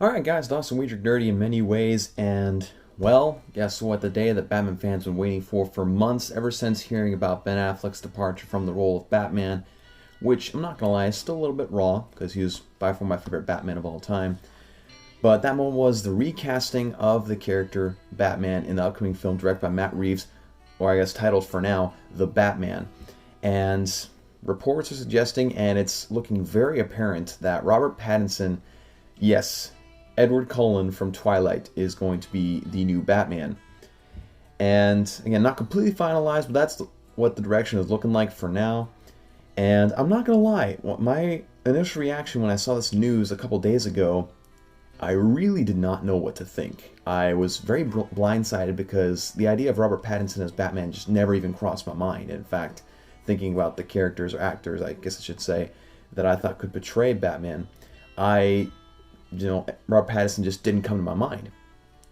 Alright guys, Dawson Weidrich Nerdy in many ways, and well, guess what? The day that Batman fans have been waiting for months, ever since hearing about Ben Affleck's departure from the role of Batman, which, I'm not gonna lie, is still a little bit raw, because he was by far my favorite Batman of all time. But that moment was the recasting of the character Batman in the upcoming film directed by Matt Reeves, or I guess titled for now, The Batman. And reports are suggesting, and it's looking very apparent, that Robert Pattinson, yes, Edward Cullen from Twilight, is going to be the new Batman. And again, not completely finalized, but that's what the direction is looking like for now. And I'm not gonna lie, my initial reaction when I saw this news a couple days ago, I really did not know what to think. I was very blindsided because the idea of Robert Pattinson as Batman just never even crossed my mind. In fact, thinking about the characters or actors, I guess I should say, that I thought could portray Batman, Robert Pattinson just didn't come to my mind.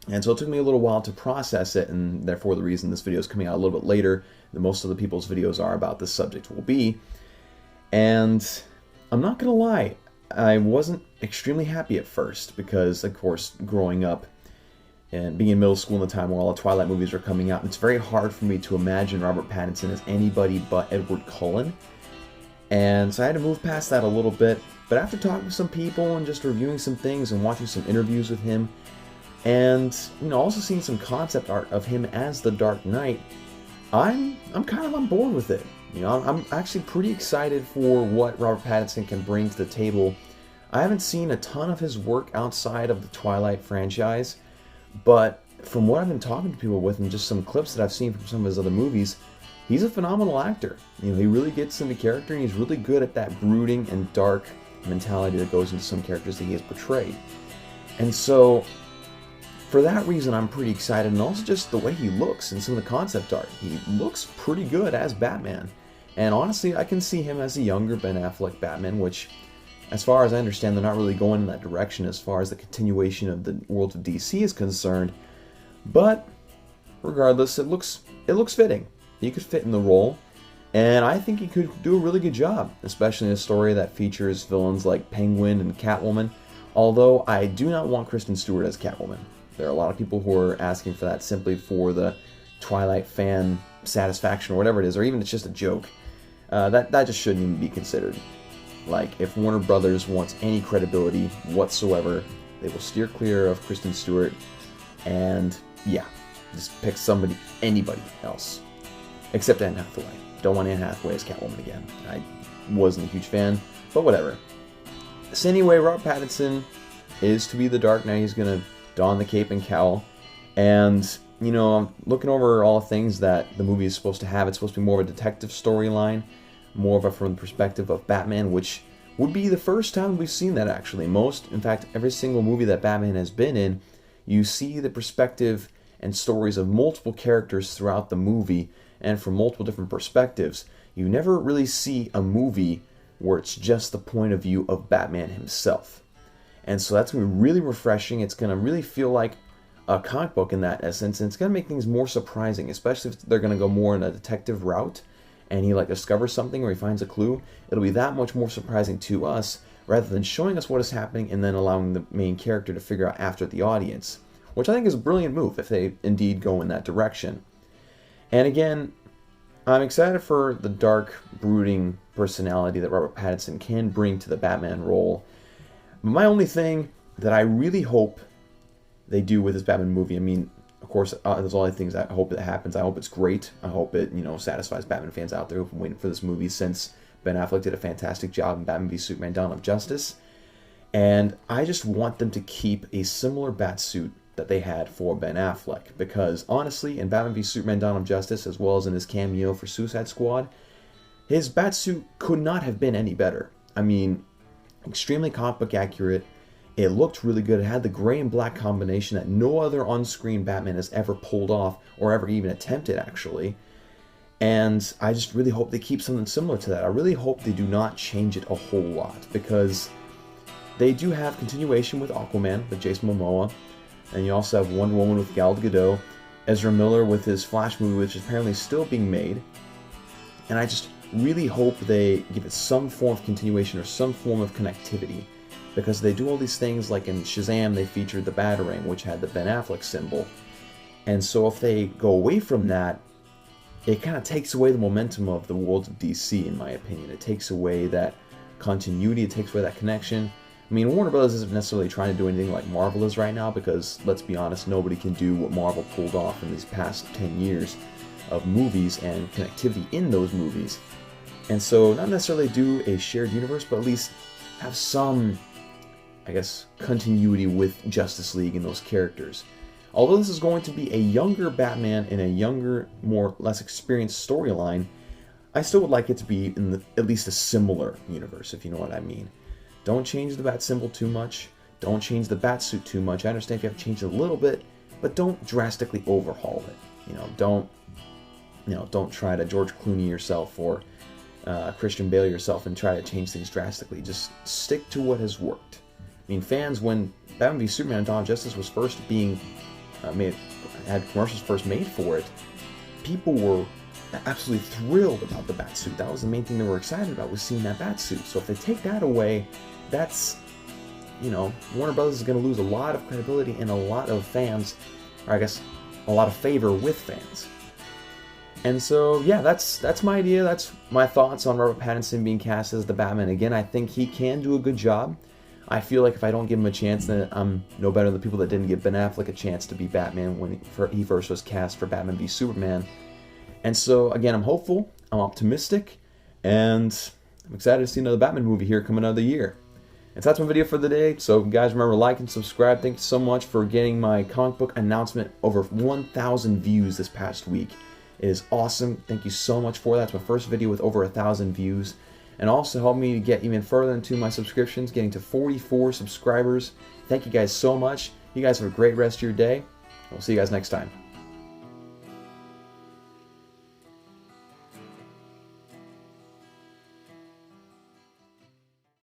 And so it took me a little while to process it, and therefore the reason this video is coming out a little bit later than most of the people's videos are about this subject will be. And I'm not gonna lie, I wasn't extremely happy at first because, of course, growing up and being in middle school in the time where all the Twilight movies were coming out, it's very hard for me to imagine Robert Pattinson as anybody but Edward Cullen. And so I had to move past that a little bit. But after talking to some people and just reviewing some things and watching some interviews with him, and also seeing some concept art of him as the Dark Knight, I'm kind of on board with it. I'm actually pretty excited for what Robert Pattinson can bring to the table. I haven't seen a ton of his work outside of the Twilight franchise, but from what I've been talking to people with and just some clips that I've seen from some of his other movies, he's a phenomenal actor. He really gets into character, and he's really good at that brooding and dark mentality that goes into some characters that he has portrayed. And so, for that reason, I'm pretty excited, and also just the way he looks in some of the concept art. He looks pretty good as Batman. And honestly, I can see him as a younger Ben Affleck Batman, which, as far as I understand, they're not really going in that direction as far as the continuation of the world of DC is concerned. But, regardless, it looks fitting. He could fit in the role. And I think he could do a really good job, especially in a story that features villains like Penguin and Catwoman, although I do not want Kristen Stewart as Catwoman. There are a lot of people who are asking for that simply for the Twilight fan satisfaction or whatever it is, or even it's just a joke. That just shouldn't even be considered. Like, if Warner Brothers wants any credibility whatsoever, they will steer clear of Kristen Stewart, and yeah, just pick anybody else. Except Anne Hathaway. Don't want Anne Hathaway as Catwoman again. I wasn't a huge fan, but whatever. So anyway, Robert Pattinson is to be the Dark Knight. He's going to don the cape and cowl. And, I'm looking over all the things that the movie is supposed to have. It's supposed to be more of a detective storyline, more of a from the perspective of Batman, which would be the first time we've seen that, actually. In fact, every single movie that Batman has been in, you see the perspective and stories of multiple characters throughout the movie, and from multiple different perspectives. You never really see a movie where it's just the point of view of Batman himself. And so that's going to be really refreshing. It's going to really feel like a comic book in that essence, and it's going to make things more surprising, especially if they're going to go more in a detective route, and he discovers something or he finds a clue. It'll be that much more surprising to us, rather than showing us what is happening and then allowing the main character to figure out after the audience, which I think is a brilliant move if they indeed go in that direction. And again, I'm excited for the dark, brooding personality that Robert Pattinson can bring to the Batman role. My only thing that I really hope they do with this Batman movie, of course, there's all the things I hope that happens. I hope it's great. I hope it, satisfies Batman fans out there who've been waiting for this movie since Ben Affleck did a fantastic job in Batman v Superman: Dawn of Justice. And I just want them to keep a similar Batsuit that they had for Ben Affleck, because honestly, in Batman v Superman: Dawn of Justice, as well as in his cameo for Suicide Squad, his Batsuit could not have been any better. Extremely comic book accurate. It looked really good. It had the gray and black combination that no other on-screen Batman has ever pulled off, or ever even attempted, actually. And I just really hope they keep something similar to that. I really hope they do not change it a whole lot, because they do have continuation with Aquaman, with Jason Momoa, and you also have Wonder Woman with Gal Gadot, Ezra Miller with his Flash movie, which is apparently still being made. And I just really hope they give it some form of continuation or some form of connectivity. because they do all these things, like in Shazam they featured the Batarang, which had the Ben Affleck symbol. And so if they go away from that, it kind of takes away the momentum of the worlds of DC, in my opinion. It takes away that continuity, it takes away that connection. I mean, Warner Bros. Isn't necessarily trying to do anything like Marvel is right now, because, let's be honest, nobody can do what Marvel pulled off in these past 10 years of movies and connectivity in those movies. And so, not necessarily do a shared universe, but at least have some, I guess, continuity with Justice League and those characters. Although this is going to be a younger Batman in a younger, less experienced storyline, I still would like it to be in at least a similar universe, if you know what I mean. Don't change the bat symbol too much. Don't change the bat suit too much. I understand if you have to change it a little bit, but don't drastically overhaul it. Don't try to George Clooney yourself or Christian Bale yourself and try to change things drastically. Just stick to what has worked. I mean, fans, when Batman v Superman: Dawn of Justice was first being had commercials first made for it, people were absolutely thrilled about the Batsuit. That was the main thing they were excited about, was seeing that Batsuit. So if they take that away, that's, Warner Brothers is going to lose a lot of credibility and a lot of fans, or I guess a lot of favor with fans. And so, yeah, that's my idea. That's my thoughts on Robert Pattinson being cast as the Batman. Again, I think he can do a good job. I feel like if I don't give him a chance, then I'm no better than the people that didn't give Ben Affleck a chance to be Batman when he first was cast for Batman v Superman. And so, again, I'm hopeful, I'm optimistic, and I'm excited to see another Batman movie here coming out of the year. And so that's my video for the day. So, guys, remember, like and subscribe. Thank you so much for getting my comic book announcement over 1,000 views this past week. It is awesome. Thank you so much for that. It's my first video with over 1,000 views. And also helped me to get even further into my subscriptions, getting to 44 subscribers. Thank you guys so much. You guys have a great rest of your day. We'll see you guys next time.